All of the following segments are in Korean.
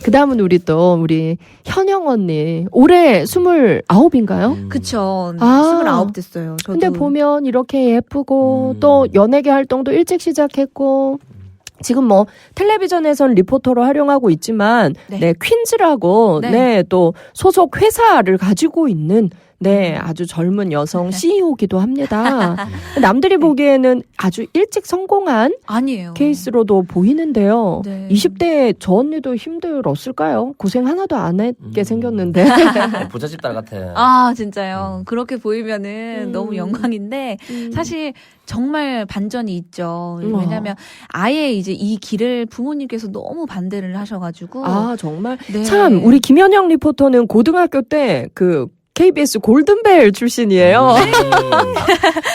그 다음은 우리 현영 언니. 올해 29인가요? 그쵸. 아. 29 됐어요. 저도. 근데 보면 이렇게 예쁘고 또 연예계 활동도 일찍 시작했고 지금 뭐 텔레비전에선 리포터로 활용하고 있지만 네, 퀸즈라고 네, 또 소속 회사를 가지고 있는 네, 아주 젊은 여성 CEO기도 합니다. 남들이 보기에는 아주 일찍 성공한 아니에요. 케이스로도 보이는데요. 네. 20대 저 언니도 힘들었을까요? 고생 하나도 안 했게 생겼는데. 부잣집 딸 같아. 아, 진짜요. 그렇게 보이면은 너무 영광인데 사실 정말 반전이 있죠. 왜냐하면 아예 이제 이 길을 부모님께서 너무 반대를 하셔가지고. 아, 정말? 네. 참, 우리 김현영 리포터는 고등학교 때 KBS 골든벨 출신이에요.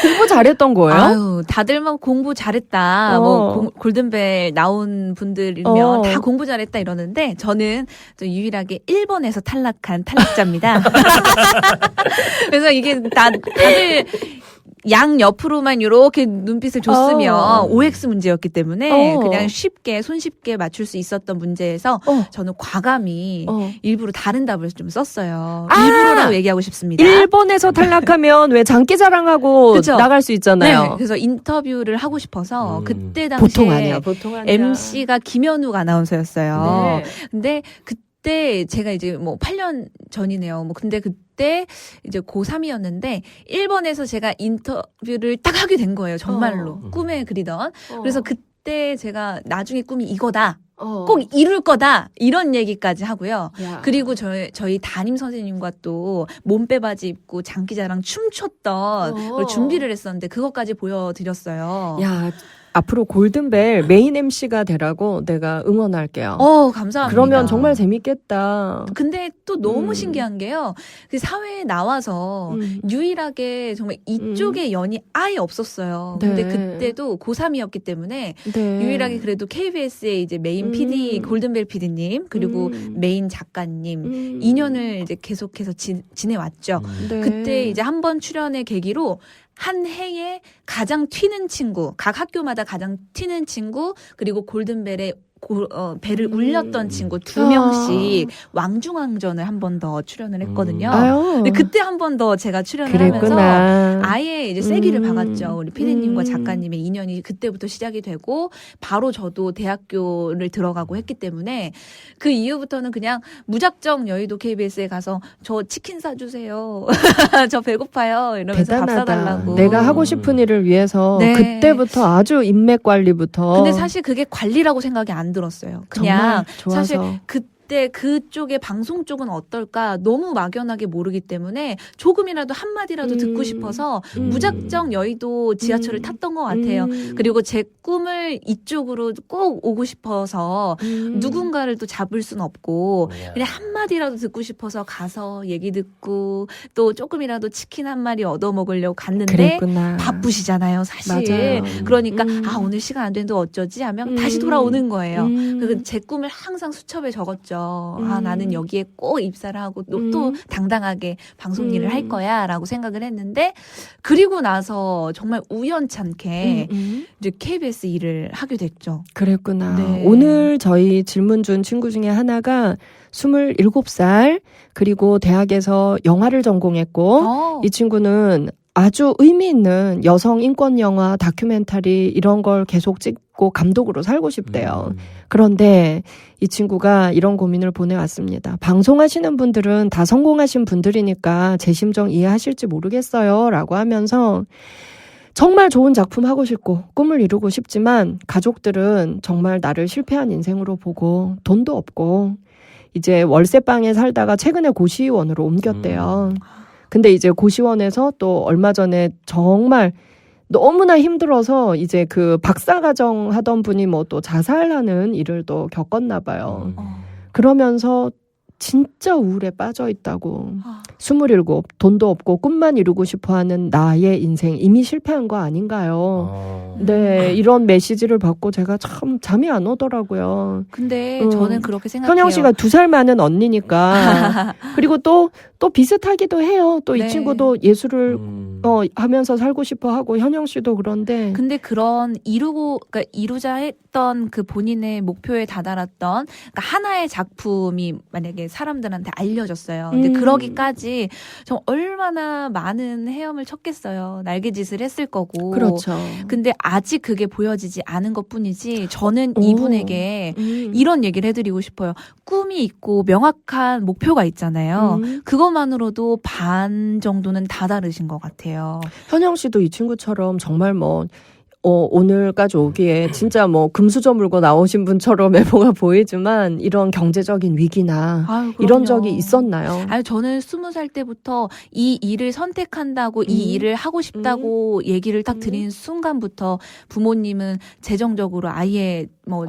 공부 잘했던 거예요? 아유, 다들 막 공부 잘했다. 뭐 골든벨 나온 분들이면 다 공부 잘했다 이러는데 저는 또 유일하게 1번에서 탈락한 탈락자입니다. 그래서 이게 다들 양 옆으로만 이렇게 눈빛을 줬으면 OX 문제였기 때문에 그냥 손쉽게 맞출 수 있었던 문제에서 저는 과감히 일부러 다른 답을 좀 썼어요. 일부러라고 얘기하고 싶습니다. 일본에서 탈락하면 왜 장기자랑하고 그쵸? 나갈 수 있잖아요. 네, 그래서 인터뷰를 하고 싶어서 그때 보통 당시에 아니야. MC가 김현욱 아나운서였어요. 네. 근데 그때 제가 이제 뭐 8년 전이네요. 뭐 근데 그때 이제 고3이었는데 1번에서 제가 인터뷰를 딱 하게 된 거예요. 정말로. 꿈에 그리던. 그래서 그때 제가 나중에 꿈이 이거다. 꼭 이룰 거다. 이런 얘기까지 하고요. 야. 그리고 저희 담임 선생님과 또 몸빼바지 입고 장기자랑 춤췄던 걸 준비를 했었는데 그것까지 보여드렸어요. 야, 앞으로 골든벨 메인 MC가 되라고 내가 응원할게요. 감사합니다. 그러면 정말 재밌겠다. 근데 또 너무 신기한 게요. 그 사회에 나와서 유일하게 정말 이쪽에 연이 아예 없었어요. 네. 근데 그때도 고3이었기 때문에 네. 유일하게 그래도 KBS의 이제 메인 PD, 골든벨 PD님, 그리고 메인 작가님, 2년을 이제 계속해서 지내왔죠. 네. 그때 이제 한 번 출연의 계기로 한 해에 가장 튀는 친구, 각 학교마다 가장 튀는 친구, 그리고 골든벨의 배를 울렸던 친구 2명씩 왕중왕전을 한 번 더 출연을 했거든요. 근데 그때 한 번 더 제가 출연을 하면서 아예 이제 세기를 박았죠. 우리 피디님과 작가님의 인연이 그때부터 시작이 되고 바로 저도 대학교를 들어가고 했기 때문에 그 이후부터는 그냥 무작정 여의도 KBS에 가서 저 치킨 사주세요. 저 배고파요. 이러면서 대단하다. 밥 사달라고. 내가 하고 싶은 일을 위해서 네. 그때부터 아주 인맥 관리부터. 근데 사실 그게 관리라고 생각이 안 들었어요. 그냥 좋아서. 사실 그때 그쪽의 방송 쪽은 어떨까 너무 막연하게 모르기 때문에 조금이라도 한마디라도 듣고 싶어서 무작정 여의도 지하철을 탔던 것 같아요. 그리고 제 꿈을 이쪽으로 꼭 오고 싶어서 누군가를 또 잡을 순 없고 그냥 한마디라도 듣고 싶어서 가서 얘기 듣고 또 조금이라도 치킨 한 마리 얻어먹으려고 갔는데 그랬구나. 바쁘시잖아요 사실. 맞아요. 그러니까 어늘 시간 안 되는데 어쩌지 하면 다시 돌아오는 거예요. 그래서 제 꿈을 항상 수첩에 적었죠. 나는 여기에 꼭 입사를 하고 또 당당하게 방송 일을 할 거야 라고 생각을 했는데 그리고 나서 정말 우연찮게 이제 KBS 일을 하게 됐죠. 그랬구나. 네. 오늘 저희 질문 준 친구 중에 하나가 27살 그리고 대학에서 영화를 전공했고 이 친구는 아주 의미 있는 여성 인권 영화, 다큐멘터리 이런 걸 계속 찍고 감독으로 살고 싶대요. 그런데 이 친구가 이런 고민을 보내왔습니다. 방송하시는 분들은 다 성공하신 분들이니까 제 심정 이해하실지 모르겠어요. 라고 하면서 정말 좋은 작품 하고 싶고 꿈을 이루고 싶지만 가족들은 정말 나를 실패한 인생으로 보고 돈도 없고 이제 월세방에 살다가 최근에 고시원으로 옮겼대요. 근데 이제 고시원에서 또 얼마 전에 정말 너무나 힘들어서 이제 그 박사과정 하던 분이 뭐 또 자살하는 일을 또 겪었나 봐요. 그러면서 진짜 우울에 빠져 있다고. 27, 돈도 없고 꿈만 이루고 싶어하는 나의 인생 이미 실패한 거 아닌가요? 네, 이런 메시지를 받고 제가 참 잠이 안 오더라고요. 근데 저는 그렇게 생각해요. 현영 씨가 2살 많은 언니니까 그리고 또 또 비슷하기도 해요. 또 이 네. 친구도 예술을 음. 하면서 살고 싶어 하고 현영 씨도 그런데 근데 그런 그러니까 이루자 했던 그 본인의 목표에 다다랐던 그러니까 하나의 작품이 만약에 사람들한테 알려졌어요. 근데 그러기까지 좀 얼마나 많은 헤엄을 쳤겠어요. 날개짓을 했을 거고. 그렇죠. 근데 아직 그게 보여지지 않은 것뿐이지 저는 오. 이분에게 이런 얘기를 해드리고 싶어요. 꿈이 있고 명확한 목표가 있잖아요. 그것만으로도 반 정도는 다다르신 것 같아요. 현영 씨도 이 친구처럼 정말 뭐 오늘까지 오기에 진짜 뭐 금수저 물고 나오신 분처럼 외모가 보이지만 이런 경제적인 위기나 아유, 이런 그럼요. 적이 있었나요? 아유, 저는 20살 때부터 이 일을 선택한다고 이 일을 하고 싶다고 얘기를 딱 드린 순간부터 부모님은 재정적으로 아예 뭐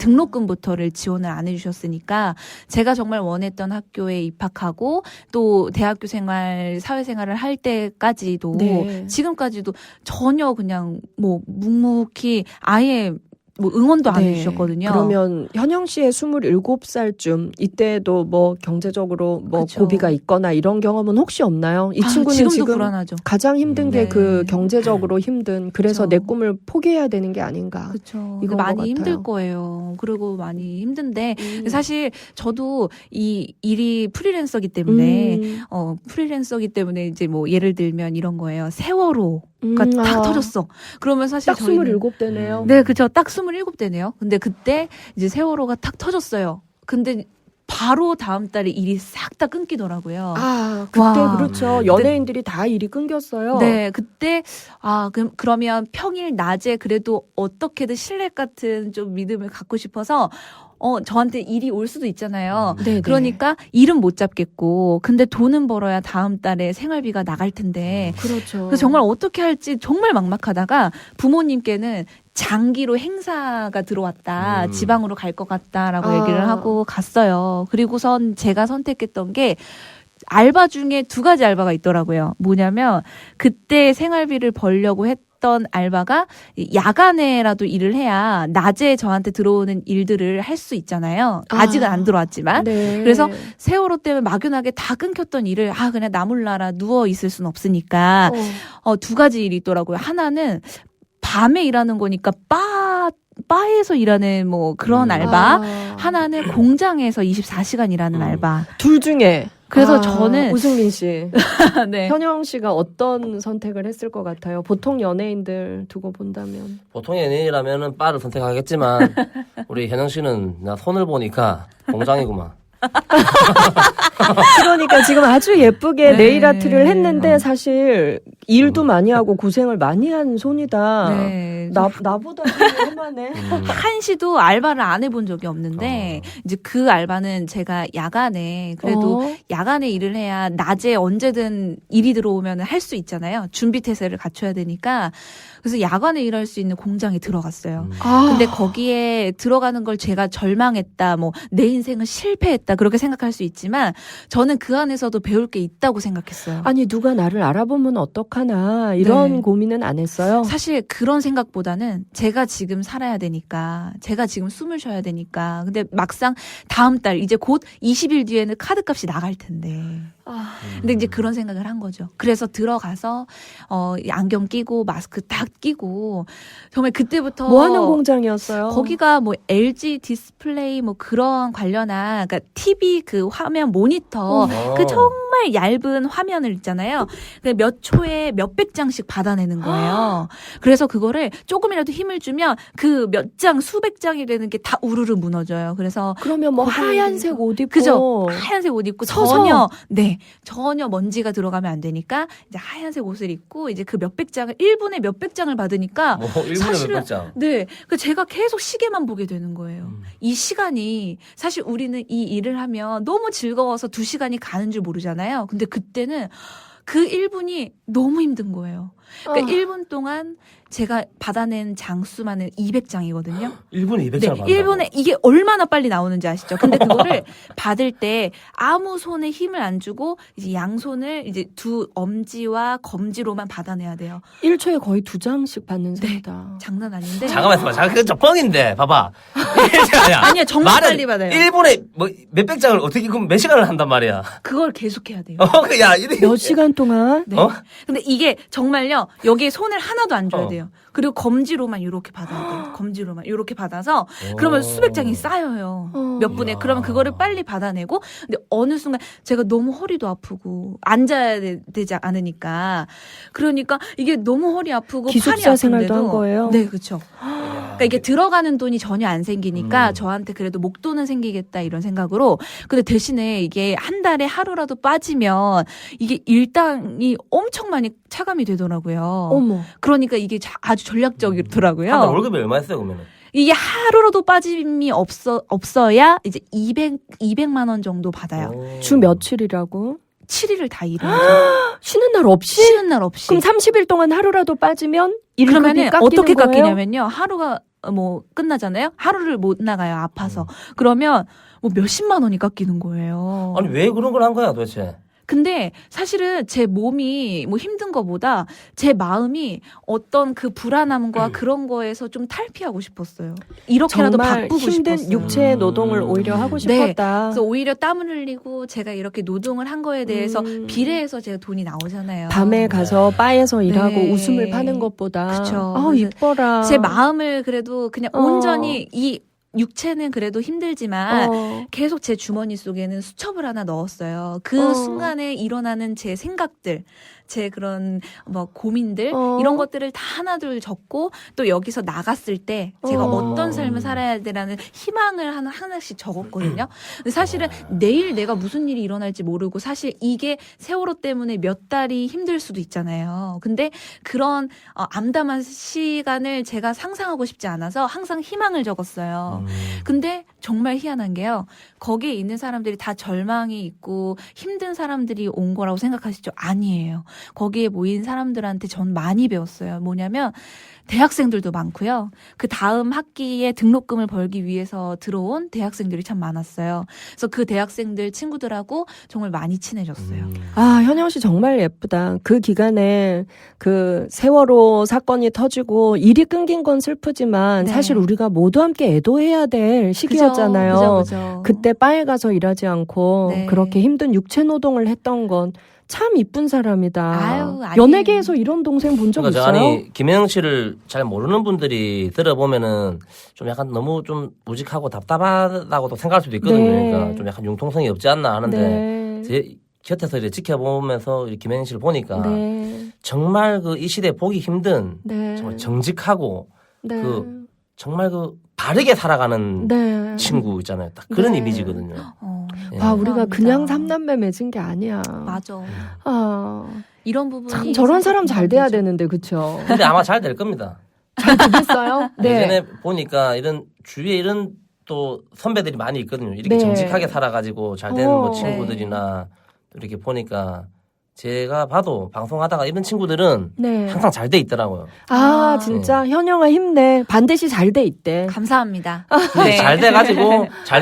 등록금부터를 지원을 안 해주셨으니까 제가 정말 원했던 학교에 입학하고 또 대학교 생활, 사회생활을 할 때까지도 네. 지금까지도 전혀 그냥 뭐 묵묵히 아예 뭐 응원도 안 해주셨거든요. 그러면 현영 씨의 27살쯤 이때도 뭐 경제적으로 뭐 그쵸. 고비가 있거나 이런 경험은 혹시 없나요? 이 친구는 지금도 지금 불안하죠. 가장 힘든 네. 게 그 경제적으로 힘든 그래서 그쵸. 내 꿈을 포기해야 되는 게 아닌가. 그렇죠. 이건 것 많이 같아요. 힘들 거예요. 그리고 많이 힘든데 사실 저도 이 일이 프리랜서기 때문에 프리랜서기 때문에 이제 뭐 예를 들면 이런 거예요. 세월호가 딱 터졌어. 그러면 사실 딱 저희는 27대네요. 네, 그죠. 딱 27대네요. 근데 그때 이제 세월호가 탁 터졌어요. 근데 바로 다음 달에 일이 싹 다 끊기더라고요. 아, 그때 와. 그렇죠. 연예인들이 다 일이 끊겼어요. 네, 그때 그러면 평일 낮에 그래도 어떻게든 신뢰 같은 좀 믿음을 갖고 싶어서 저한테 일이 올 수도 있잖아요. 네, 그러니까 일은 못 잡겠고 근데 돈은 벌어야 다음 달에 생활비가 나갈 텐데 그렇죠. 그래서 정말 어떻게 할지 정말 막막하다가 부모님께는 장기로 행사가 들어왔다. 지방으로 갈 것 같다라고 얘기를 하고 갔어요. 그리고선 제가 선택했던 게 알바 중에 2가지 알바가 있더라고요. 뭐냐면 그때 생활비를 벌려고 했던 알바가 야간에라도 일을 해야 낮에 저한테 들어오는 일들을 할 수 있잖아요. 아직은 안 들어왔지만. 네. 그래서 세월호 때문에 막연하게 다 끊겼던 일을 그냥 나 몰라라 누워 있을 순 없으니까 2가지 일이 있더라고요. 하나는 밤에 일하는 거니까 바에서 일하는 뭐 그런 알바. 하나는 공장에서 24시간 일하는 알바. 둘 중에. 그래서 저는 우승민 씨, 네. 현영 씨가 어떤 선택을 했을 것 같아요? 보통 연예인들 두고 본다면. 보통 연예인이라면은 바를 선택하겠지만 우리 현영 씨는 나 손을 보니까 공장이구만. 그러니까 지금 아주 예쁘게 네. 네일 아트를 했는데 사실 일도 많이 하고 고생을 많이 한 손이다. 네. 나보다 할만해. 한시도 알바를 안 해본 적이 없는데 이제 그 알바는 제가 야간에 그래도 야간에 일을 해야 낮에 언제든 일이 들어오면 할 수 있잖아요. 준비 태세를 갖춰야 되니까 그래서 야간에 일할 수 있는 공장에 들어갔어요. 근데 거기에 들어가는 걸 제가 절망했다, 뭐 내 인생은 실패했다 그렇게 생각할 수 있지만 저는 그 안에서도 배울 게 있다고 생각했어요. 아니 누가 나를 알아보면 어떡하나 이런 네. 고민은 안 했어요. 사실 그런 생각보다는 제가 지금 살아야 되니까 제가 지금 숨을 쉬어야 되니까 근데 막상 다음 달 이제 곧 20일 뒤에는 카드값이 나갈 텐데 근데 이제 그런 생각을 한 거죠. 그래서 들어가서 안경 끼고 마스크 딱 끼고 정말 그때부터 뭐 하는 공장이었어요? 거기가 뭐 LG 디스플레이 뭐 그런 관련한 그러니까 TV 그 화면 모니터 그 정말 얇은 화면을 있잖아요. 몇 초에 몇백 장씩 받아내는 거예요. 그래서 그거를 조금이라도 힘을 주면 그 몇 장, 수백 장이 되는 게 다 우르르 무너져요. 그래서 그러면 뭐 그거에 하얀색 대해서- 옷 입고 그죠? 하얀색 옷 입고 서서. 전혀 먼지가 들어가면 안 되니까 이제 하얀색 옷을 입고 이제 그 몇백 장을 1분에 몇백 장을 받으니까 뭐 1분에 사실은- 몇 장. 네, 그 제가 계속 시계만 보게 되는 거예요. 이 시간이 사실 우리는 이 일을 하면 너무 즐거워서 2시간이 가는 줄 모르잖아요. 근데 그때는 그 1분이 너무 힘든 거예요. 그러니까 어. 1분 동안 제가 받아낸 장수만은 200장이거든요. 1분에 200장을 네, 받는다고. 1분에 이게 얼마나 빨리 나오는지 아시죠? 근데 그거를 받을 때 아무 손에 힘을 안 주고 이제 양손을 이제 두 엄지와 검지로만 받아내야 돼요. 1초에 거의 2장씩 받는 네. 셈이다. 장난 아닌데. 잠깐만 있어봐. 잠깐 그건 저 뻥인데 봐봐. 아니요, 정말 말은 빨리 받아요. 1분에 뭐 몇백 장을 어떻게 그럼 몇 시간을 한단 말이야. 그걸 계속해야 돼요. 야 이래. 몇 시간 동안? 네. 어? 근데 이게 정말요, 여기에 손을 하나도 안 줘야 어. 돼요. 그리고 검지로만 이렇게 받아야 돼요. 검지로만 이렇게 받아서 그러면 수백 장이 쌓여요. 몇 분에. 이야. 그러면 그거를 빨리 받아내고, 근데 어느 순간 제가 너무 허리도 아프고 앉아야 되지 않으니까, 그러니까 이게 너무 허리 아프고 기숙사 팔이 생활도 아픈데도 한 거예요? 네, 그렇죠. 그러니까 이게 들어가는 돈이 전혀 안 생기니까 음. 저한테 그래도 목돈은 생기겠다 이런 생각으로. 근데 대신에 이게 한 달에 하루라도 빠지면 이게 일당이 엄청 많이 차감이 되더라고요. 어머. 그러니까 이게 아주 전략적이더라고요. 한 달 월급이 얼마였어요 그러면? 이게 하루라도 빠짐이 없어야 이제 200만 원 정도 받아요. 주 며칠이라고? 7일을 다 일하죠. 쉬는 날 없이? 쉬는 날 없이. 그럼 30일 동안 하루라도 빠지면 일급이 그러면은 깎이는 어떻게 거예요? 깎이냐면요. 하루가 뭐 끝나잖아요. 하루를 못 나가요. 아파서. 그러면 뭐 몇십만 원이 깎이는 거예요. 아니 왜 그런 걸 한 거야 도대체? 근데 사실은 제 몸이 뭐 힘든 거보다 제 마음이 어떤 그 불안함과 그런 거에서 좀 탈피하고 싶었어요. 이렇게라도 정말 바꾸고 힘든 싶었어요. 육체의 노동을 오히려 하고 네. 싶었다. 그래서 오히려 땀을 흘리고 제가 이렇게 노동을 한 거에 대해서 비례해서 제가 돈이 나오잖아요. 밤에 가서 바에서 일하고 네. 웃음을 파는 것보다 그쵸. 아 그래서 이뻐라. 제 마음을 그래도 그냥 어. 온전히 이 육체는 그래도 힘들지만 어. 계속 제 주머니 속에는 수첩을 하나 넣었어요. 그 어. 순간에 일어나는 제 생각들, 제 그런 뭐 고민들 어. 이런 것들을 다 하나둘 적고 또 여기서 나갔을 때 제가 어. 어떤 삶을 살아야 되라는 희망을 하나씩 적었거든요. 근데 사실은 내일 내가 무슨 일이 일어날지 모르고 사실 이게 세월호 때문에 몇 달이 힘들 수도 있잖아요. 근데 그런 암담한 시간을 제가 상상하고 싶지 않아서 항상 희망을 적었어요. 근데 정말 희한한 게요. 거기에 있는 사람들이 다 절망이 있고 힘든 사람들이 온 거라고 생각하시죠? 아니에요. 거기에 모인 사람들한테 전 많이 배웠어요. 뭐냐면 대학생들도 많고요. 그 다음 학기에 등록금을 벌기 위해서 들어온 대학생들이 참 많았어요. 그래서 그 대학생들 친구들하고 정말 많이 친해졌어요. 아, 현영 씨 정말 예쁘다. 그 기간에 그 세월호 사건이 터지고 일이 끊긴 건 슬프지만 네. 사실 우리가 모두 함께 애도해야 될 시기였잖아요. 그죠. 그때 바에 가서 일하지 않고 네. 그렇게 힘든 육체 노동을 했던 건 참 이쁜 사람이다. 아유, 아니에요. 연예계에서 이런 동생 본 적 그러니까 있어요? 아니 김혜영 씨를 잘 모르는 분들이 들어보면은 좀 약간 너무 좀 무직하고 답답하다고도 생각할 수도 있거든요. 네. 그러니까 좀 약간 융통성이 없지 않나 하는데 네. 제 곁에서 이제 지켜보면서 이 김혜영 씨를 보니까 네. 정말 그 이 시대에 보기 힘든 네. 정말 정직하고 네. 그 정말 그 바르게 살아가는 네. 친구 있잖아요. 딱 그런 네. 이미지거든요. 예. 아, 우리가 감사합니다. 그냥 삼남매 맺은 게 아니야. 맞아. 아, 이런 부분이 참 저런 사실 사람 잘 돼야 공감되죠. 되는데, 그쵸? 근데 아마 잘 될 겁니다. 잘 되겠어요? 네. 예전에 보니까 이런 주위에 이런 또 선배들이 많이 있거든요. 이렇게 네. 정직하게 살아가지고 잘 된 뭐 어. 친구들이나 또 이렇게 보니까 제가 봐도 방송하다가 이런 친구들은 네. 항상 잘 돼 있더라고요. 아, 아. 진짜 현영아 힘내. 반드시 잘 돼 있대. 감사합니다. 근데 네. 잘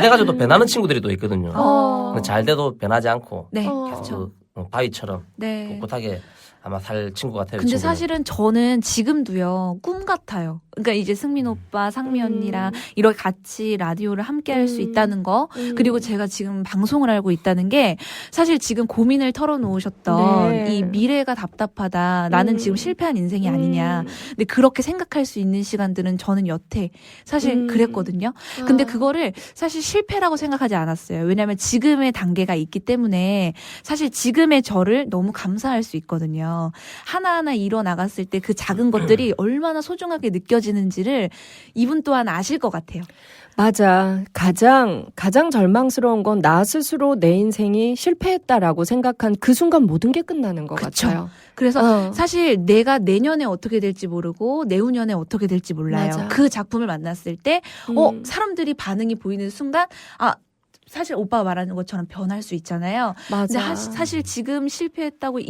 돼가지고 또 변하는 친구들이 또 있거든요. 어. 근데 잘 돼도 변하지 않고 네, 어. 그렇죠. 바위처럼 네. 꿋꿋하게 아마 살 친구 같아요. 이 근데 친구는. 사실은 저는 지금도요 꿈 같아요. 그러니까 이제 승민 오빠, 상미 언니랑 이렇게 같이 라디오를 함께 할 수 있다는 거, 그리고 제가 지금 방송을 알고 있다는 게 사실 지금 고민을 털어놓으셨던 네. 이 미래가 답답하다. 나는 지금 실패한 인생이 아니냐. 근데 그렇게 생각할 수 있는 시간들은 저는 여태 사실 그랬거든요. 근데 그거를 사실 실패라고 생각하지 않았어요. 왜냐하면 지금의 단계가 있기 때문에 사실 지금의 저를 너무 감사할 수 있거든요. 하나하나 일어나갔을 때 그 작은 것들이 얼마나 소중하게 느껴지는지를 이분 또한 아실 것 같아요. 맞아. 가장 절망스러운 건 나 스스로 내 인생이 실패했다라고 생각한 그 순간 모든 게 끝나는 것 그쵸. 같아요. 그래서 어. 사실 내가 내년에 어떻게 될지 모르고 내후년에 어떻게 될지 몰라요. 맞아. 그 작품을 만났을 때 사람들이 반응이 보이는 순간 사실 오빠가 말하는 것처럼 변할 수 있잖아요. 근데 맞아. 사실 지금 실패했다고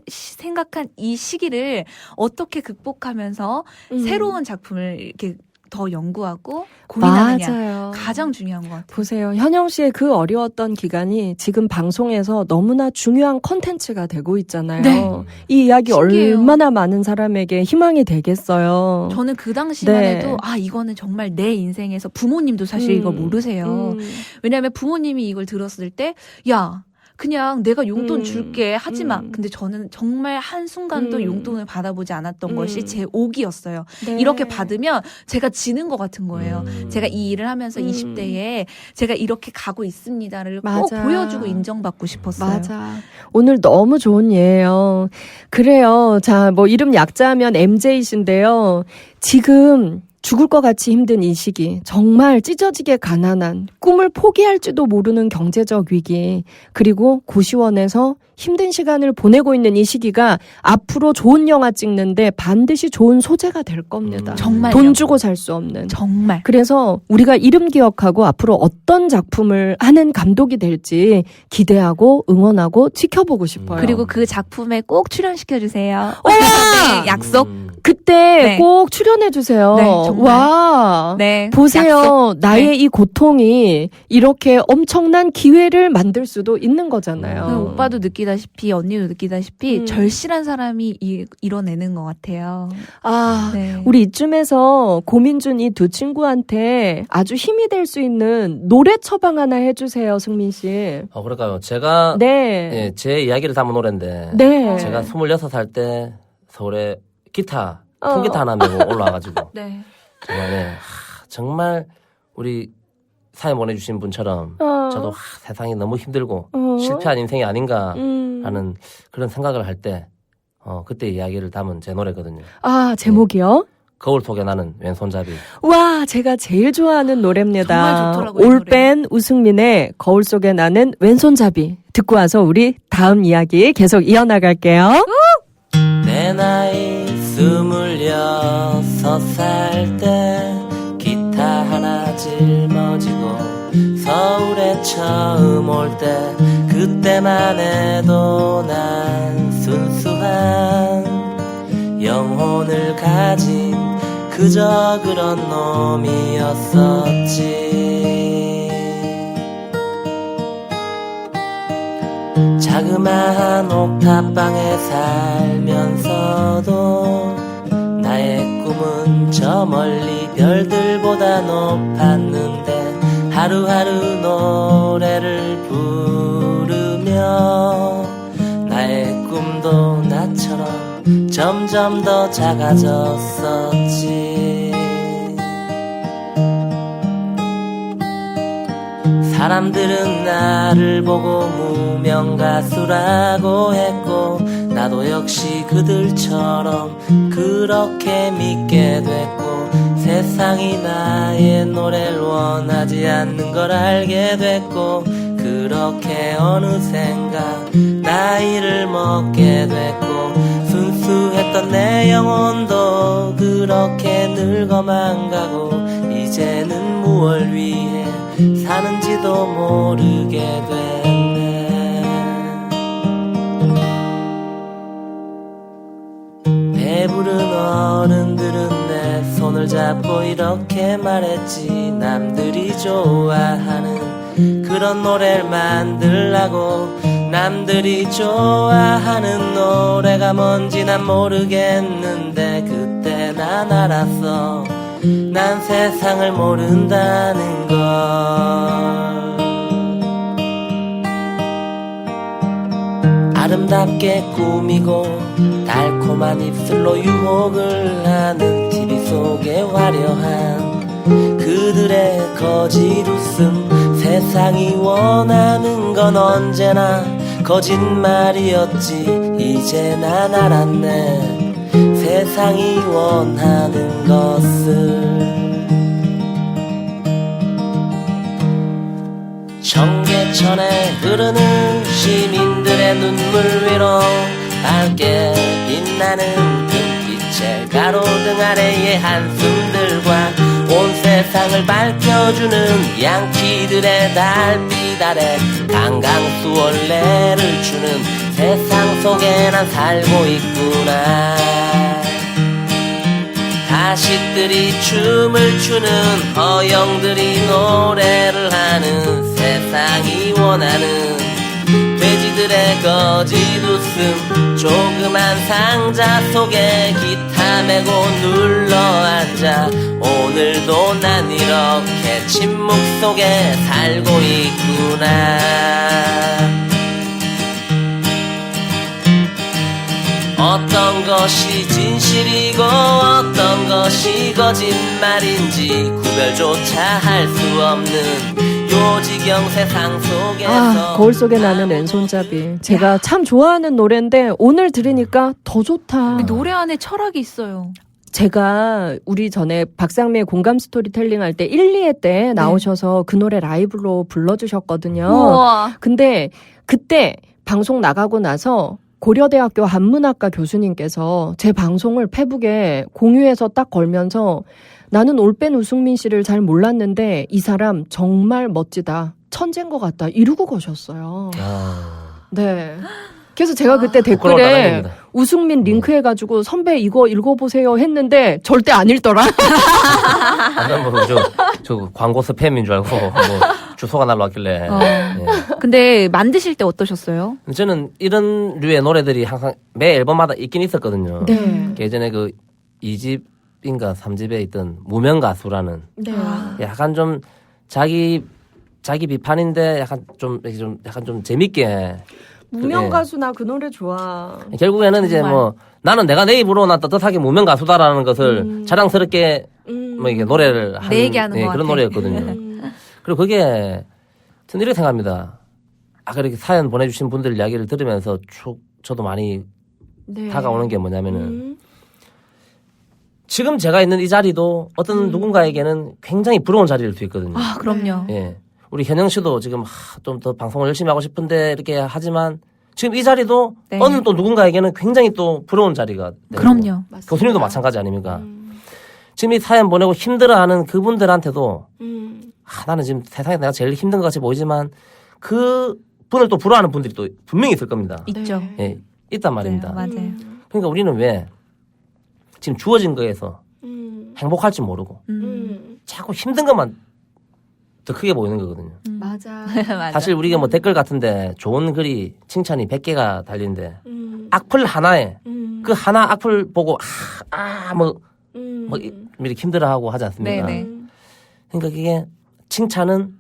생각한 이 시기를 어떻게 극복하면서 새로운 작품을 이렇게 더 연구하고 고민하느냐. 맞아요. 가장 중요한 것 같아요. 보세요. 현영 씨의 그 어려웠던 기간이 지금 방송에서 너무나 중요한 콘텐츠가 되고 있잖아요. 네. 이 이야기 신기해요. 얼마나 많은 사람에게 희망이 되겠어요. 저는 그 당시만 네. 해도 이거는 정말 내 인생에서 부모님도 사실 이거 모르세요. 왜냐하면 부모님이 이걸 들었을 때 야, 그냥 내가 용돈 줄게 하지마. 근데 저는 정말 한순간도 용돈을 받아보지 않았던 것이 제 옥이었어요. 네. 이렇게 받으면 제가 지는 것 같은 거예요. 제가 이 일을 하면서 20대에 제가 이렇게 가고 있습니다를 꼭 맞아. 보여주고 인정받고 싶었어요. 맞아. 오늘 너무 좋은 예예요. 그래요. 자, 뭐 이름 약자하면 MJ신데요. 지금 죽을 것 같이 힘든 이 시기, 정말 찢어지게 가난한, 꿈을 포기할지도 모르는 경제적 위기, 그리고 고시원에서 힘든 시간을 보내고 있는 이 시기가 앞으로 좋은 영화 찍는데 반드시 좋은 소재가 될 겁니다. 정말요. 돈 주고 살 수 없는. 정말. 그래서 우리가 이름 기억하고 앞으로 어떤 작품을 하는 감독이 될지 기대하고 응원하고 지켜보고 싶어요. 그리고 그 작품에 꼭 출연시켜주세요. 와! 네, 약속. 그때 네. 꼭 출연해주세요. 네, 정말. 와. 네. 보세요. 약속. 나의 네. 이 고통이 이렇게 엄청난 기회를 만들 수도 있는 거잖아요. 오빠도 느끼다시피 언니도 느끼다시피 절실한 사람이 이뤄내는 것 같아요. 아, 네. 우리 이쯤에서 고민준 이 두 친구한테 아주 힘이 될 수 있는 노래 처방 하나 해주세요, 승민 씨. 그럴까요? 제가 네. 예, 제 이야기를 담은 노래인데 네. 제가 26살 때 서울에 기타, 통기타 하나 메고 올라와가지고 네. 정말 정말 우리 사연 보내주신 분처럼 저도 세상이 너무 힘들고 실패한 인생이 아닌가 하는 그런 생각을 할 때 그때 이야기를 담은 제 노래거든요. 아, 제목이요? 거울 속에 나는 왼손잡이. 와, 제가 제일 좋아하는 노래입니다. 정말 좋더라고요, 이 올밴 우승민의 거울 속에 나는 왼손잡이 듣고 와서 우리 다음 이야기 계속 이어나갈게요. 내 나이 26살 때 기타 하나 짊어지고 서울에 처음 올 때 그때만 해도 난 순수한 영혼을 가진 그저 그런 놈이었었지. 자그마한 옥탑방에 살면서도 나의 꿈은 저 멀리 별들보다 높았는데 하루하루 노래를 부르며 나의 꿈도 나처럼 점점 더 작아졌었지. 사람들은 나를 보고 무명가수라고 했고 나도 역시 그들처럼 그렇게 믿게 됐고 세상이 나의 노래를 원하지 않는 걸 알게 됐고 그렇게 어느샌가 나이를 먹게 됐고 순수했던 내 영혼도 그렇게 늙어만 가고 이제는 무얼 위해 사는지도 모르게 됐네. 배부른 어른들은 내 손을 잡고 이렇게 말했지. 남들이 좋아하는 그런 노래를 만들라고. 남들이 좋아하는 노래가 뭔지 난 모르겠는데 그때 난 알았어. 난 세상을 모른다는 걸. 아름답게 꾸미고 달콤한 입술로 유혹을 하는 TV 속에 화려한 그들의 거짓 웃음. 세상이 원하는 건 언제나 거짓말이었지. 이제 난 알았네. 세상이 원하는 것을. 청계천에 흐르는 시민들의 눈물 위로 밝게 빛나는 금빛의 가로등 아래의 한숨들과 온 세상을 밝혀주는 양키들의 달빛 아래 강강수월래를 추는 세상 속에 난 살고 있구나. 가식들이 춤을 추는 허영들이 노래를 하는 세상이 원하는 돼지들의 거짓 웃음 조그만 상자 속에 기타 메고 눌러앉아 오늘도 난 이렇게 침묵 속에 살고 있구나. 어떤 것이 진실이고 어떤 것이 거짓말인지 구별조차 할 수 없는 요지경 세상 속에서 거울 속에 나는 왼손잡이. 제가 참 좋아하는 노래인데 오늘 들으니까 더 좋다. 노래 안에 철학이 있어요. 제가 우리 전에 박상미의 공감 스토리텔링 할 때 1, 2회 때 나오셔서 그 노래 라이브로 불러주셨거든요. 우와. 근데 그때 방송 나가고 나서 고려대학교 한문학과 교수님께서 제 방송을 페북에 공유해서 딱 걸면서 나는 올빼 우승민 씨를 잘 몰랐는데 이 사람 정말 멋지다. 천재인 것 같다. 이러고 거셨어요. 네. 그래서 제가 그때 댓글에 우승민 링크 해가지고 선배 이거 읽어보세요 했는데 절대 안 읽더라. 저 광고 스팸인 줄 알고 뭐 주소가 날라왔길래. 예. 근데 만드실 때 어떠셨어요? 저는 이런 류의 노래들이 항상 매 앨범마다 있긴 있었거든요. 네. 예전에 그 2집인가 3집에 있던 무명 가수라는 네. 약간 좀 자기 비판인데 약간 좀 재밌게 무명 가수나 그 노래 좋아. 결국에는 이제 정말. 뭐 나는 내가 내 입으로 난 떳떳하게 무명 가수다라는 것을 자랑스럽게 뭐 이게 노래를 내 얘기하는 것 그런 같아. 노래였거든요. 그리고 그게 저는 이렇게 생각합니다. 아까 이렇게 사연 보내주신 분들 이야기를 들으면서 저도 많이 네. 다가오는 게 뭐냐면은 지금 제가 있는 이 자리도 어떤 누군가에게는 굉장히 부러운 자리일 수 있거든요. 아, 그럼요. 예. 우리 현영 씨도 지금 좀 더 방송을 열심히 하고 싶은데 이렇게 하지만 지금 이 자리도 네. 어느 또 누군가에게는 굉장히 또 부러운 자리가 되고 그럼요. 교수님도 마찬가지 아닙니까? 지금 이 사연 보내고 힘들어하는 그분들한테도 나는 지금 세상에 내가 제일 힘든 것 같이 보이지만 그 분을 또 부러워하는 분들이 또 분명히 있을 겁니다. 있죠. 예, 있단 말입니다. 맞아요. 그러니까 우리는 왜 지금 주어진 거에서 행복할 줄 모르고 자꾸 힘든 것만 더 크게 보이는 거거든요. 맞아. 맞아. 사실 우리가 뭐 댓글 같은데 좋은 글이 칭찬이 100개가 달리는데 악플 하나에 그 하나 악플 보고 뭐 이렇게 힘들어하고 하지 않습니까? 네네. 그러니까 이게 칭찬은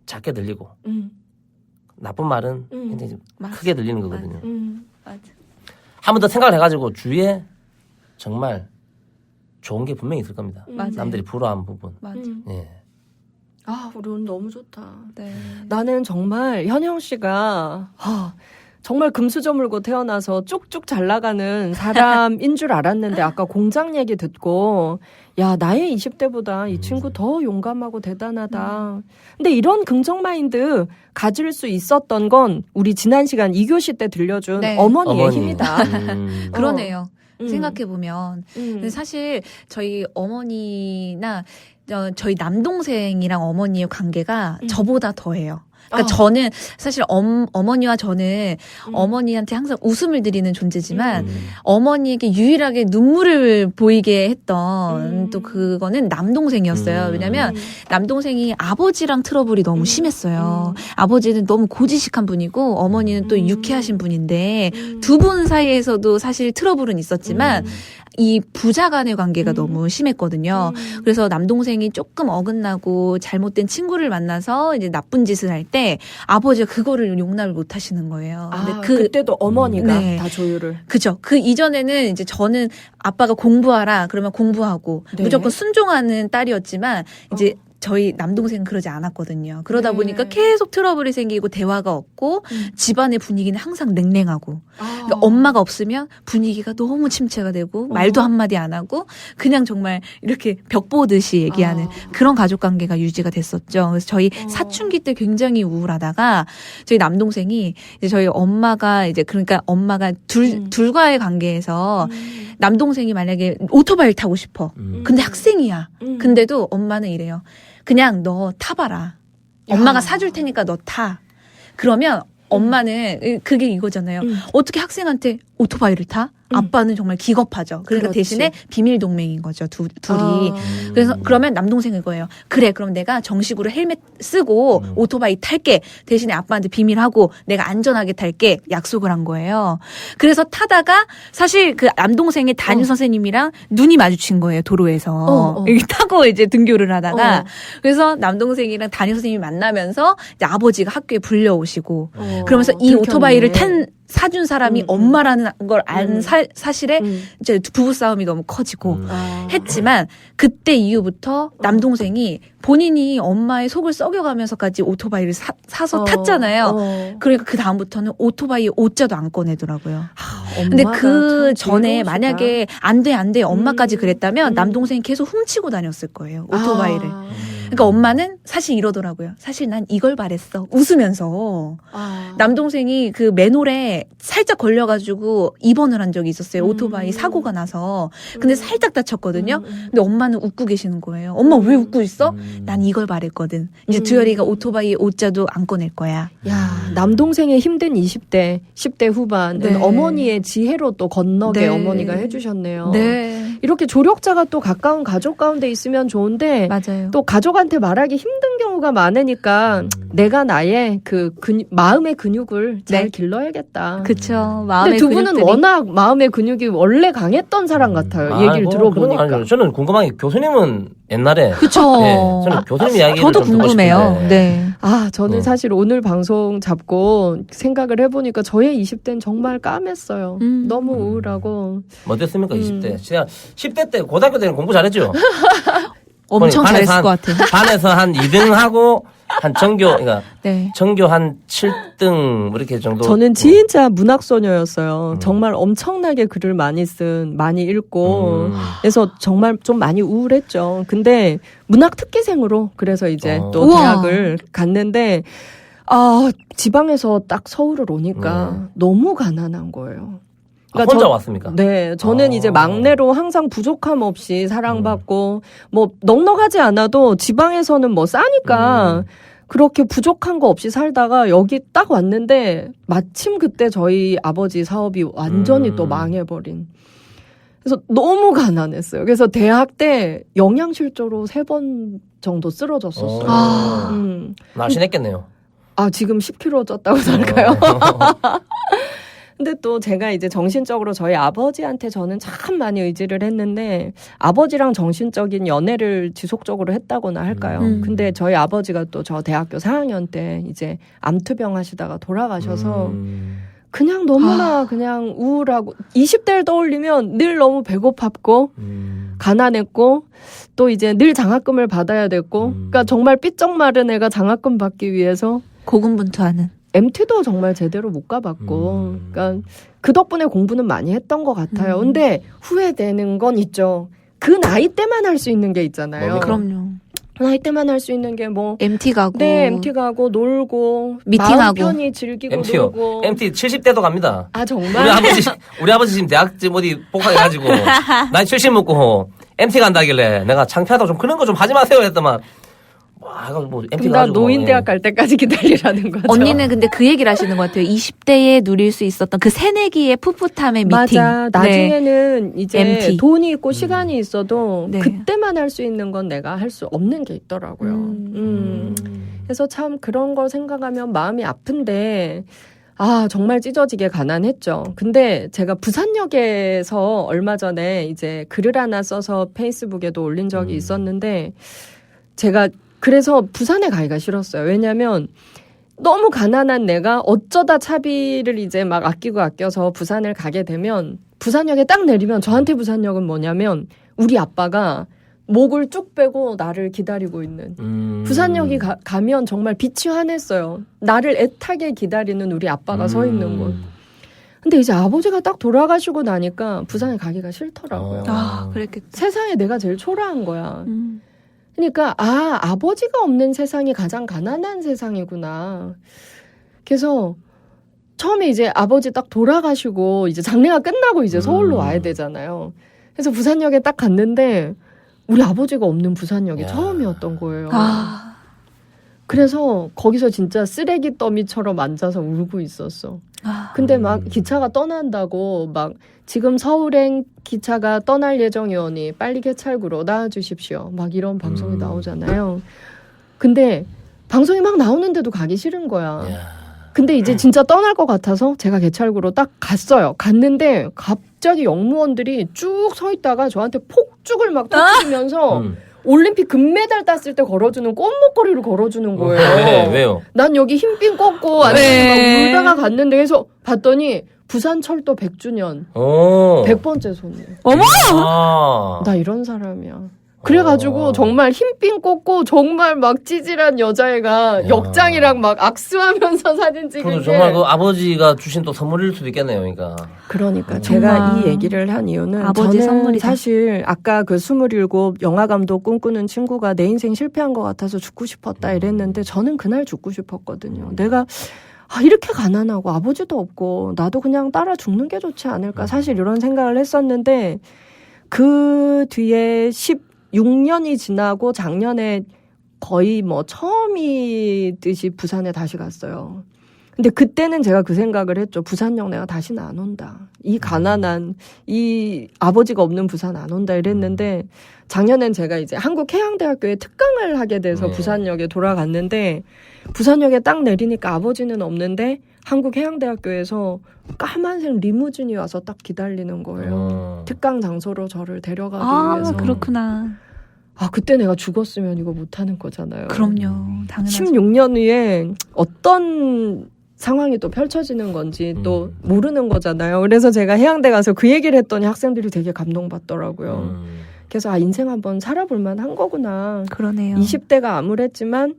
작게 들리고 나쁜 말은 굉장히 좀 맞아. 크게 들리는 거거든요. 맞아. 한 번 더 생각을 해가지고 주위에 정말 좋은 게 분명히 있을 겁니다. 맞아요. 남들이 부러워하는 부분. 맞아. 예. 우리 오늘 너무 좋다. 네. 나는 정말 현영 씨가 정말 금수저 물고 태어나서 쭉쭉 잘 나가는 사람인 줄 알았는데 아까 공장 얘기 듣고 야 나의 20대보다 이 친구 더 용감하고 대단하다. 근데 이런 긍정 마인드 가질 수 있었던 건 우리 지난 시간 2교시 때 들려준 네. 어머니의 힘이다. 그러네요. 생각해보면. 근데 사실 저희 어머니나 저희 남동생이랑 어머니의 관계가 저보다 더해요. 그러니까 저는 사실 어머니와 저는 어머니한테 항상 웃음을 드리는 존재지만 어머니에게 유일하게 눈물을 보이게 했던 또 그거는 남동생이었어요. 왜냐면 남동생이 아버지랑 트러블이 너무 심했어요. 아버지는 너무 고지식한 분이고 어머니는 또 유쾌하신 분인데 두 분 사이에서도 사실 트러블은 있었지만 이 부자 간의 관계가 너무 심했거든요. 그래서 남동생이 조금 어긋나고 잘못된 친구를 만나서 이제 나쁜 짓을 할 때 아버지가 그거를 용납을 못 하시는 거예요. 근데 그때도 어머니가 네. 다 조율을. 그죠. 그 이전에는 이제 저는 아빠가 공부하라 그러면 공부하고 네. 무조건 순종하는 딸이었지만 이제 저희 남동생은 그러지 않았거든요. 그러다 보니까 계속 트러블이 생기고 대화가 없고 집안의 분위기는 항상 냉랭하고 그러니까 엄마가 없으면 분위기가 너무 침체가 되고 말도 한마디 안 하고 그냥 정말 이렇게 벽 보듯이 얘기하는 그런 가족 관계가 유지가 됐었죠. 그래서 저희 사춘기 때 굉장히 우울하다가 저희 남동생이 이제 저희 엄마가 이제 그러니까 엄마가 둘과의 관계에서 남동생이 만약에 오토바이를 타고 싶어. 근데 학생이야. 근데도 엄마는 이래요. 그냥 너 타봐라. 엄마가 사줄 테니까 너 타. 그러면 엄마는 그게 이거잖아요. 어떻게 학생한테 오토바이를 타? 아빠는 정말 기겁하죠. 그러니까 그렇지. 대신에 비밀 동맹인 거죠. 둘이. 그래서 그러면 남동생은 이거예요. 그래 그럼 내가 정식으로 헬멧 쓰고 오토바이 탈게. 대신에 아빠한테 비밀하고 내가 안전하게 탈게. 약속을 한 거예요. 그래서 타다가 사실 그 남동생의 담임 선생님이랑 눈이 마주친 거예요. 도로에서. 이렇게 타고 이제 등교를 하다가 그래서 남동생이랑 담임 선생님이 만나면서 이제 아버지가 학교에 불려오시고 그러면서 이 들켰네. 오토바이를 사준 사람이 엄마라는 걸 안 사실에 이제 부부싸움이 너무 커지고 했지만 그때 이후부터 남동생이 본인이 엄마의 속을 썩여가면서까지 오토바이를 사서 탔잖아요. 그러니까 그 다음부터는 오토바이에 옷자도 안 꺼내더라고요. 근데 그 전에 만약에 안 돼 엄마까지 그랬다면 남동생이 계속 훔치고 다녔을 거예요. 오토바이를. 그러니까 엄마는 사실 이러더라고요. 사실 난 이걸 바랬어. 웃으면서. 남동생이 그 맨홀에 살짝 걸려가지고 입원을 한 적이 있었어요. 오토바이 사고가 나서. 근데 살짝 다쳤거든요. 근데 엄마는 웃고 계시는 거예요. 엄마 왜 웃고 있어? 난 이걸 바랬거든. 이제 두열이가 오토바이에 옷자도 안 꺼낼 거야. 야, 남동생의 힘든 20대, 10대 후반은 네. 어머니의 지혜로 또 건너게 네. 어머니가 해주셨네요. 네. 이렇게 조력자가 또 가까운 가족 가운데 있으면 좋은데 맞아요. 또 가족한테 말하기 힘든 경우가 많으니까 내가 나의 마음의 근육을 잘 네. 길러야겠다. 그쵸. 마음의 근데 두 분은 근육들이. 워낙 마음의 근육이 원래 강했던 사람 같아요. 얘기를 그런 건 들어보니까. 아니죠. 저는 궁금한 게 교수님은 옛날에 그쵸. 네, 저는 교수님 이야기를 저도 좀 듣고 궁금해요. 싶은데. 네. 아, 저는 사실 오늘 방송 잡고 생각을 해보니까 저의 20대는 정말 까맸어요. 너무 우울하고. 뭐 어땠습니까? 20대. 진짜 10대 때 고등학교 때는 공부 잘했죠. 엄청 잘했을 것 같아요. 반에서 한 2등 하고 한 그러니까 네. 전교 한 7등 뭐 이렇게 정도. 저는 진짜 문학소녀였어요. 정말 엄청나게 글을 많이 읽고 그래서 정말 좀 많이 우울했죠. 근데 문학 특기생으로 그래서 이제 또 우와. 대학을 갔는데 지방에서 딱 서울을 오니까 너무 가난한 거예요. 혼자 왔습니까? 네, 저는 이제 막내로 항상 부족함 없이 사랑받고 뭐 넉넉하지 않아도 지방에서는 뭐 싸니까 그렇게 부족한 거 없이 살다가 여기 딱 왔는데 마침 그때 저희 아버지 사업이 완전히 또 망해버린. 그래서 너무 가난했어요. 그래서 대학 때 영양실조로 3번 정도 쓰러졌었어요. 날씬했겠네요. 지금 10kg 쪘다고 살까요? 근데 또 제가 이제 정신적으로 저희 아버지한테 저는 참 많이 의지를 했는데 아버지랑 정신적인 연애를 지속적으로 했다고나 할까요? 근데 저희 아버지가 또 저 대학교 4학년 때 이제 암투병 하시다가 돌아가셔서 그냥 너무나 그냥 우울하고 20대를 떠올리면 늘 너무 배고팠고 가난했고 또 이제 늘 장학금을 받아야 됐고 그러니까 정말 삐쩍 마른 애가 장학금 받기 위해서 고군분투하는. MT도 정말 제대로 못 가봤고, 그러니까 그 덕분에 공부는 많이 했던 것 같아요. 근데 후회되는 건 있죠. 그 나이 때만 할 수 있는 게 있잖아요. 그럼요. 그 나이 때만 할 수 있는 게 뭐, MT 가고. 네, MT 가고 놀고, 미팅하고. 마음 편히 즐기고 MT요. 놀고. MT 70대도 갑니다. 정말? 우리 아버지 지금 대학 지금 어디 복학해가지고 나이 70 먹고 MT 간다길래 내가 창피하다고 좀 그런 거 좀 하지 마세요 했더만. MT 그럼 나 노인대학 갈 때까지 기다리라는 거죠. 언니는 근데 그 얘기를 하시는 것 같아요. 20대에 누릴 수 있었던 그 새내기의 풋풋함의 미팅. 맞아. 나중에는 이제 MT. 돈이 있고 시간이 있어도 네. 그때만 할 수 있는 건 내가 할 수 없는 게 있더라고요. 그래서 참 그런 걸 생각하면 마음이 아픈데 정말 찢어지게 가난했죠. 근데 제가 부산역에서 얼마 전에 이제 글을 하나 써서 페이스북에도 올린 적이 있었는데 제가 그래서 부산에 가기가 싫었어요. 왜냐면 너무 가난한 내가 어쩌다 차비를 이제 막 아껴서 부산을 가게 되면 부산역에 딱 내리면 저한테 부산역은 뭐냐면 우리 아빠가 목을 쭉 빼고 나를 기다리고 있는. 부산역이 가면 정말 빛이 환했어요. 나를 애타게 기다리는 우리 아빠가 서 있는 곳. 근데 이제 아버지가 딱 돌아가시고 나니까 부산에 가기가 싫더라고요. 그랬겠다. 세상에 내가 제일 초라한 거야. 그러니까 아버지가 없는 세상이 가장 가난한 세상이구나. 그래서 처음에 이제 아버지 딱 돌아가시고 이제 장례가 끝나고 이제 서울로 와야 되잖아요. 그래서 부산역에 딱 갔는데 우리 아버지가 없는 부산역이 처음이었던 거예요. 그래서 거기서 진짜 쓰레기 더미처럼 앉아서 울고 있었어. 근데 막 기차가 떠난다고 막 지금 서울행 기차가 떠날 예정이오니 빨리 개찰구로 나와주십시오. 막 이런 방송이 나오잖아요. 근데 방송이 막 나오는데도 가기 싫은 거야. 근데 이제 진짜 떠날 것 같아서 제가 개찰구로 딱 갔어요. 갔는데 갑자기 역무원들이 쭉 서 있다가 저한테 폭죽을 막 터뜨리면서 올림픽 금메달 땄을 때 걸어주는 꽃목걸이를 걸어주는 거예요. 왜요? 난 여기 흰핀 꽂고 막 울다가 갔는데 해서 봤더니 부산철도 100주년 100번째 손님. 어머! 나 이런 사람이야. 그래가지고 정말 흰핀 꽂고 정말 막 찌질한 여자애가 역장이랑 막 악수하면서 사진 찍은 게. 정말 그 아버지가 주신 또 선물일 수도 있겠네요, 그러니까. 그러니까 제가 이 얘기를 한 이유는 아버지 저는 선물이다. 사실 아까 그 27 영화감독 꿈꾸는 친구가 내 인생 실패한 것 같아서 죽고 싶었다 이랬는데 저는 그날 죽고 싶었거든요. 내가 이렇게 가난하고 아버지도 없고 나도 그냥 따라 죽는 게 좋지 않을까 사실 이런 생각을 했었는데 그 뒤에 16년이 지나고 작년에 거의 뭐 처음이듯이 부산에 다시 갔어요. 근데 그때는 제가 그 생각을 했죠. 부산역 내가 다시는 안 온다. 이 가난한 이 아버지가 없는 부산 안 온다 이랬는데 작년엔 제가 이제 한국해양대학교에 특강을 하게 돼서 부산역에 돌아갔는데 부산역에 딱 내리니까 아버지는 없는데 한국해양대학교에서 까만색 리무진이 와서 딱 기다리는 거예요. 특강 장소로 저를 데려가기 위해서. 그렇구나. 그때 내가 죽었으면 이거 못하는 거잖아요. 그럼요. 당연하죠. 16년 후에 어떤 상황이 또 펼쳐지는 건지 또 모르는 거잖아요. 그래서 제가 해양대 가서 그 얘기를 했더니 학생들이 되게 감동받더라고요. 그래서 인생 한번 살아볼 만한 거구나. 그러네요. 20대가 암울했지만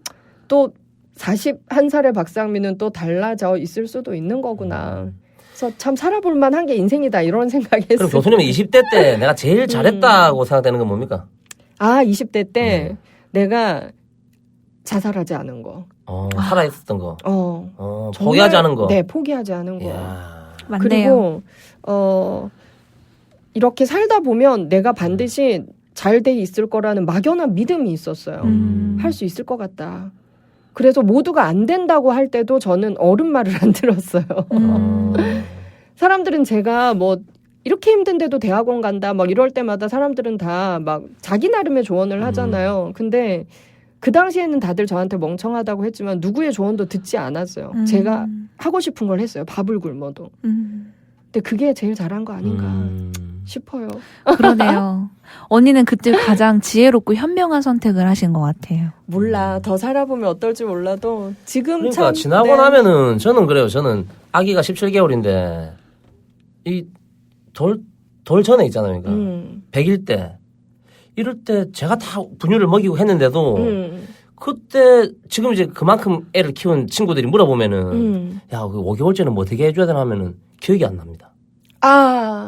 또 41살의 박상민은 또 달라져 있을 수도 있는 거구나. 그래서 참 살아볼 만한 게 인생이다 이런 생각했어요. 그럼 교수님은 20대 때 내가 제일 잘했다고 생각되는 건 뭡니까? 20대 때 내가 자살하지 않은 거. 살아있었던 거. 정말, 포기하지 않은 거. 네, 포기하지 않은 거. 맞네요. 그리고 이렇게 살다 보면 내가 반드시 잘 돼 있을 거라는 막연한 믿음이 있었어요. 할 수 있을 것 같다. 그래서 모두가 안 된다고 할 때도 저는 어른 말을 안 들었어요. 사람들은 제가 뭐 이렇게 힘든데도 대학원 간다 막 이럴 때마다 사람들은 다 막 자기 나름의 조언을 하잖아요. 근데 그 당시에는 다들 저한테 멍청하다고 했지만 누구의 조언도 듣지 않았어요. 제가 하고 싶은 걸 했어요. 밥을 굶어도. 근데 그게 제일 잘한 거 아닌가 싶어요. 그러네요. 언니는 그때 가장 지혜롭고 현명한 선택을 하신 것 같아요. 몰라. 더 살아보면 어떨지 몰라도 지금 그러니까 참 지나고 나면은 저는 그래요. 저는 아기가 17개월인데 이 돌 전에 있잖아요. 그러니까 100일 때 이럴 때 제가 다 분유를 먹이고 했는데도 그때 지금 이제 그만큼 애를 키운 친구들이 물어보면은 야, 그 5개월째는 뭐 어떻게 해줘야 되나 하면은 기억이 안 납니다.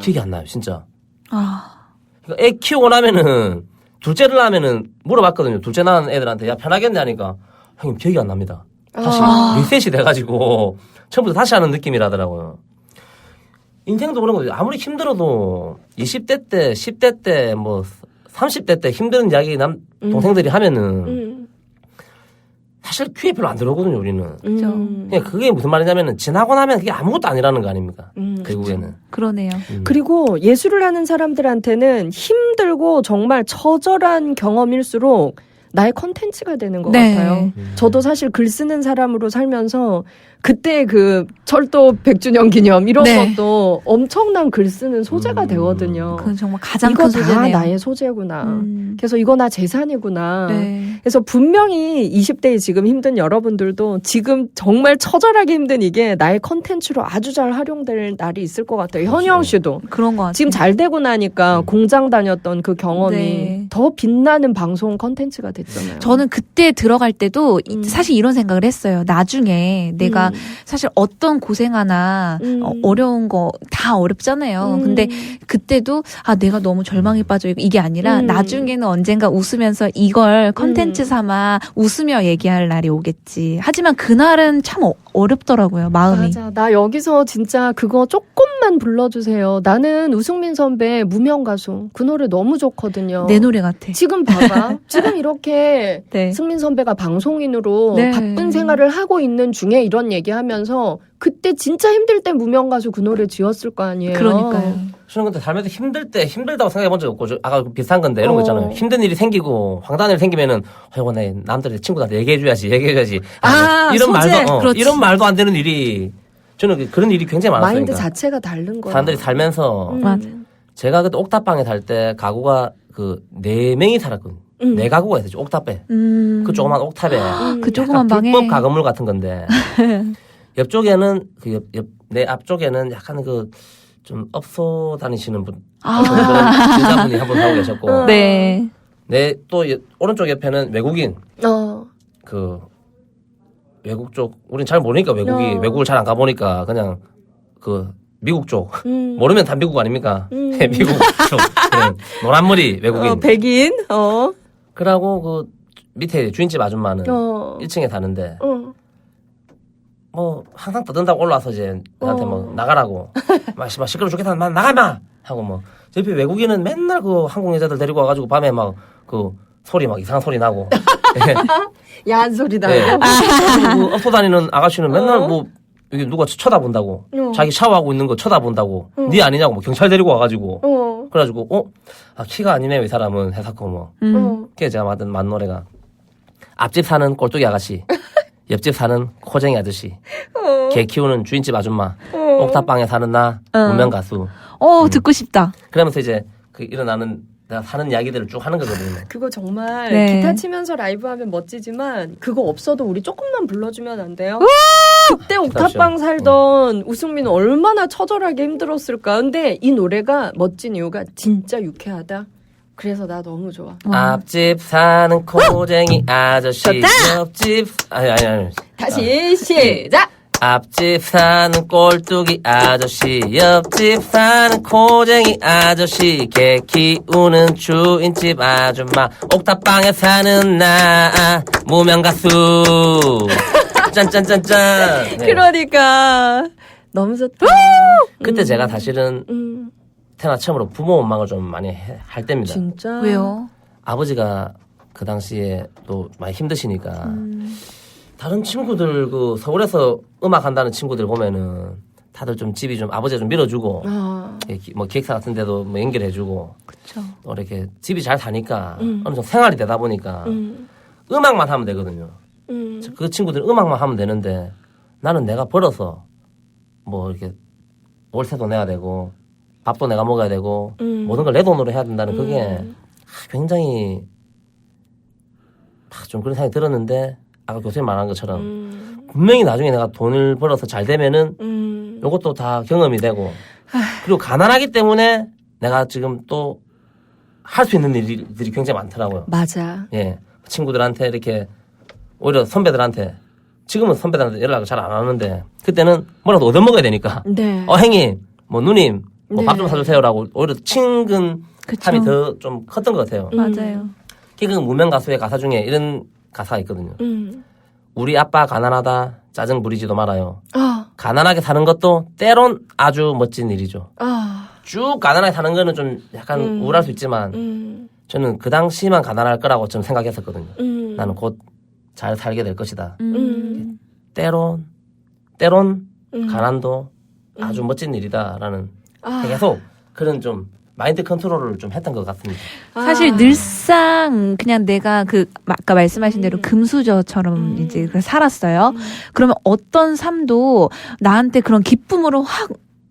기억이 안 나요, 진짜. 그러니까 애 키우고 나면은 둘째를 하면은 물어봤거든요. 둘째 낳은 애들한테 야 편하겠네 하니까 형님 기억이 안 납니다. 다시 리셋이 돼가지고 처음부터 다시 하는 느낌이라더라고요. 인생도 그런 거죠. 아무리 힘들어도 20대 때, 10대 때, 뭐 30대 때 힘든 이야기 동생들이 하면은 사실 귀에 별로 안 들어오거든요, 우리는. 그러니까 그게 무슨 말이냐면은 지나고 나면 그게 아무것도 아니라는 거 아닙니까? 결국에는. 그러네요. 그리고 예술을 하는 사람들한테는 힘들고 정말 처절한 경험일수록 나의 컨텐츠가 되는 것 같아요. 저도 사실 글 쓰는 사람으로 살면서 그때 그 철도 100주년 기념 이런 네. 것도 엄청난 글 쓰는 소재가 되거든요. 그건 정말 가장 이거 큰 다 소재네요. 나의 소재구나. 그래서 이거 나 재산이구나. 네. 그래서 분명히 20대에 지금 힘든 여러분들도 지금 정말 처절하게 힘든 이게 나의 컨텐츠로 아주 잘 활용될 날이 있을 것 같아요. 현영 씨도. 그런 것 같아요. 지금 잘 되고 나니까 공장 다녔던 그 경험이 네. 더 빛나는 방송 컨텐츠가 됐잖아요. 저는 그때 들어갈 때도 사실 이런 생각을 했어요. 나중에 내가 사실 어떤 고생 하나 어려운 거 다 어렵잖아요. 근데 그때도 내가 너무 절망에 빠져 있고 이게 아니라 나중에는 언젠가 웃으면서 이걸 컨텐츠 삼아 웃으며 얘기할 날이 오겠지. 하지만 그날은 참 어렵더라고요. 마음이. 맞아. 나 여기서 진짜 그거 조금만 불러주세요. 나는 우승민 선배 무명 가수 그 노래 너무 좋거든요. 내 노래 같아. 지금 봐봐. 지금 이렇게 네. 승민 선배가 방송인으로 네. 바쁜 생활을 하고 있는 중에 이런 얘기하면서 그때 진짜 힘들 때 무명 가수 그 노래 지었을 거 아니에요. 그러니까요. 저는 근데 살면서 힘들 때 힘들다고 생각해 본 적 없고 아까 비슷한 건데 이런 거 있잖아요. 힘든 일이 생기고 황당한 일이 생기면은 이거 내 남들의 친구들한테 얘기해줘야지. 이런 소재. 말도 그렇지. 이런 말도 안 되는 일이 저는 그런 일이 굉장히 많았어요. 마인드 그러니까. 자체가 다른 거야. 사람들이 살면서 맞아. 제가 그때 옥탑방에 살 때 가구가 그 4명이 살았거든요. 4가구가 있었죠. 옥탑에. 그 조그만 옥탑에. 그 조그만 약간 방에. 불법 가건물 같은 건데. 옆쪽에는 내 앞쪽에는 약간 그 좀 업소 다니시는 분. 그런 여자분이 한 분 하고 계셨고. 네. 내 또 오른쪽 옆에는 외국인. 그 외국 쪽 우린 잘 모르니까 외국을 잘 안 가보니까 그냥 그 미국 쪽 모르면 다 미국 아닙니까? 미국 쪽 노란 머리 외국인. 백인. 그러고 그 밑에 주인집 아줌마는 1층에 사는데 뭐 항상 떠든다고 올라와서 이제 나한테 뭐 나가라고 막 시끄러 죽겠다 나가 마 하고 뭐 옆에 외국인은 맨날 그 한국 여자들 데리고 와가지고 밤에 막 그 소리 막 이상한 소리 나고 야한 소리 나고. 네. 그 업소 다니는 아가씨는 맨날 뭐 이게 누가 쳐다본다고 자기 샤워하고 있는 거 쳐다본다고 네 아니냐고 뭐 경찰 데리고 와가지고 그래가지고 키가 아니네요 이 사람은 해사코 뭐 그게 제가 만든 노래가 앞집 사는 꼴뚜기 아가씨 옆집 사는 코쟁이 아저씨 개 키우는 주인집 아줌마 옥탑방에 사는 나 무명 가수 듣고 싶다. 그러면서 이제 그 일어나는 내가 사는 이야기들을 쭉 하는 거거든요. 그거 정말 네. 기타 치면서 라이브 하면 멋지지만 그거 없어도 우리 조금만 불러주면 안 돼요? 그때 옥탑방 살던 우승민은 얼마나 처절하게 힘들었을까. 근데 이 노래가 멋진 이유가 진짜 유쾌하다. 그래서 나 너무 좋아. 앞집 사는 코쟁이 아저씨 옆집 아니 다시 시작! 앞집 사는 꼴뚜기 아저씨 옆집 사는 코쟁이 아저씨 개 키우는 주인집 아줌마 옥탑방에 사는 나 무명 가수 짠짠짠짠. 네. 그러니까 너무 좋다. 그때 제가 사실은 태어나 처음으로 부모 원망을 좀 많이 할 때입니다. 진짜? 왜요? 아버지가 그 당시에 또 많이 힘드시니까 다른 친구들 그 서울에서 음악 한다는 친구들 보면은 다들 좀 집이 좀 아버지가 좀 밀어주고 뭐 기획사 같은 데도 뭐 연결해주고 그쵸. 또 이렇게 집이 잘 사니까 어느 정도 생활이 되다 보니까 음악만 하면 되거든요. 그 친구들은 음악만 하면 되는데 나는 내가 벌어서 뭐 이렇게 월세도 내야 되고 밥도 내가 먹어야 되고 모든 걸 내 돈으로 해야 된다는 그게 굉장히 좀 그런 생각이 들었는데 아까 교수님 말한 것처럼 분명히 나중에 내가 돈을 벌어서 잘 되면은 요것도 다 경험이 되고 그리고 가난하기 때문에 내가 지금 또 할 수 있는 일들이 굉장히 많더라고요. 맞아. 예. 친구들한테 이렇게 오히려 선배들한테 지금은 선배들한테 연락을 잘 안 하는데 그때는 뭐라도 얻어먹어야 되니까 네. 형님 뭐 누님 뭐 밥 좀 네. 사주세요라고 오히려 친근함이 그쵸. 더 좀 컸던 것 같아요. 맞아요. 그 무명 가수의 가사 중에 이런 가사가 있거든요. 우리 아빠 가난하다 짜증 부리지도 말아요. 가난하게 사는 것도 때론 아주 멋진 일이죠. 쭉 가난하게 사는 거는 좀 약간 우울할 수 있지만 저는 그 당시만 가난할 거라고 좀 생각했었거든요. 나는 곧 잘 살게 될 것이다. 때론 가난도 아주 멋진 일이다라는 계속 그런 좀 마인드 컨트롤을 좀 했던 것 같습니다. 사실 늘상 그냥 내가 아까 말씀하신 대로 금수저처럼 이제 살았어요. 그러면 어떤 삶도 나한테 그런 기쁨으로 확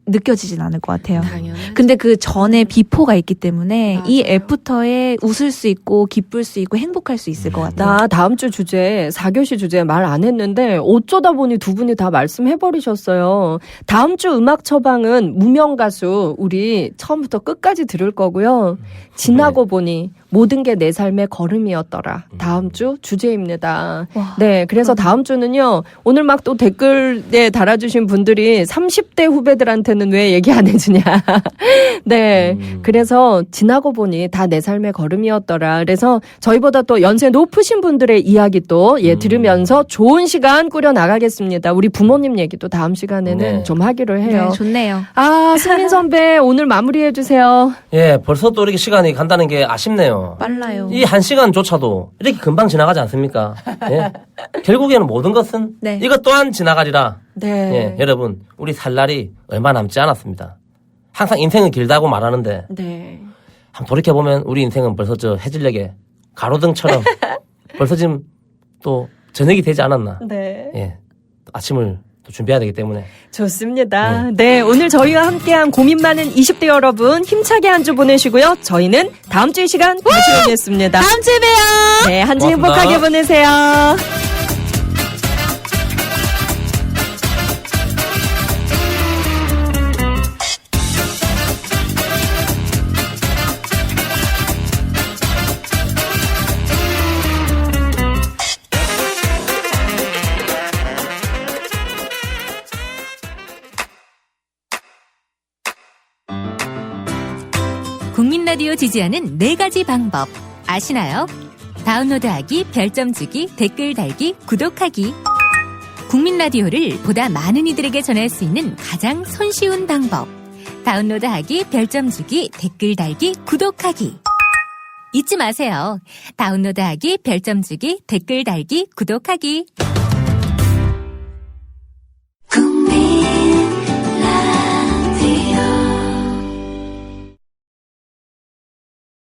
느껴지진 않을 것 같아요. 당연하죠. 근데 그 전에 비포가 있기 때문에 이 맞아요. 애프터에 웃을 수 있고 기쁠 수 있고 행복할 수 있을 것 같아요. 나 다음 주 주제 4교시 주제 말 안 했는데 어쩌다 보니 두 분이 다 말씀해버리셨어요. 다음 주 음악 처방은 무명 가수 우리 처음부터 끝까지 들을 거고요. 지나고 보니 모든 게 내 삶의 걸음이었더라. 다음 주 주제입니다. 와. 네, 그래서 다음 주는요. 오늘 막 또 댓글에 달아주신 분들이 30대 후배들한테는 왜 얘기 안 해주냐. 네, 그래서 지나고 보니 다 내 삶의 걸음이었더라. 그래서 저희보다 또 연세 높으신 분들의 이야기 또 들으면서 좋은 시간 꾸려 나가겠습니다. 우리 부모님 얘기도 다음 시간에는 네. 좀 하기로 해요. 네, 좋네요. 아, 승민 선배 오늘 마무리해 주세요. 예, 벌써 또 이렇게 시간이 간다는 게 아쉽네요. 빨라요. 이 1시간조차도 이렇게 금방 지나가지 않습니까? 예? 결국에는 모든 것은 네. 이것 또한 지나가리라. 네. 예, 여러분, 우리 살 날이 얼마 남지 않았습니다. 항상 인생은 길다고 말하는데 네. 한번 돌이켜보면 우리 인생은 벌써 저 해질녘에 가로등처럼 벌써 지금 또 저녁이 되지 않았나. 네. 예, 아침을 또 준비해야 되기 때문에. 좋습니다. 네, 오늘 저희와 함께한 고민 많은 20대 여러분 힘차게 한 주 보내시고요. 저희는 다음 주 이 시간 다시 오겠습니다. 다음 주에 봬요. 네, 한 주 고맙습니다. 행복하게 보내세요. 국민 라디오 지지하는 4가지 방법 아시나요? 다운로드하기, 별점 주기, 댓글 달기, 구독하기. 국민 라디오를 보다 많은 이들에게 전할 수 있는 가장 손쉬운 방법. 다운로드하기, 별점 주기, 댓글 달기, 구독하기. 잊지 마세요. 다운로드하기, 별점 주기, 댓글 달기, 구독하기.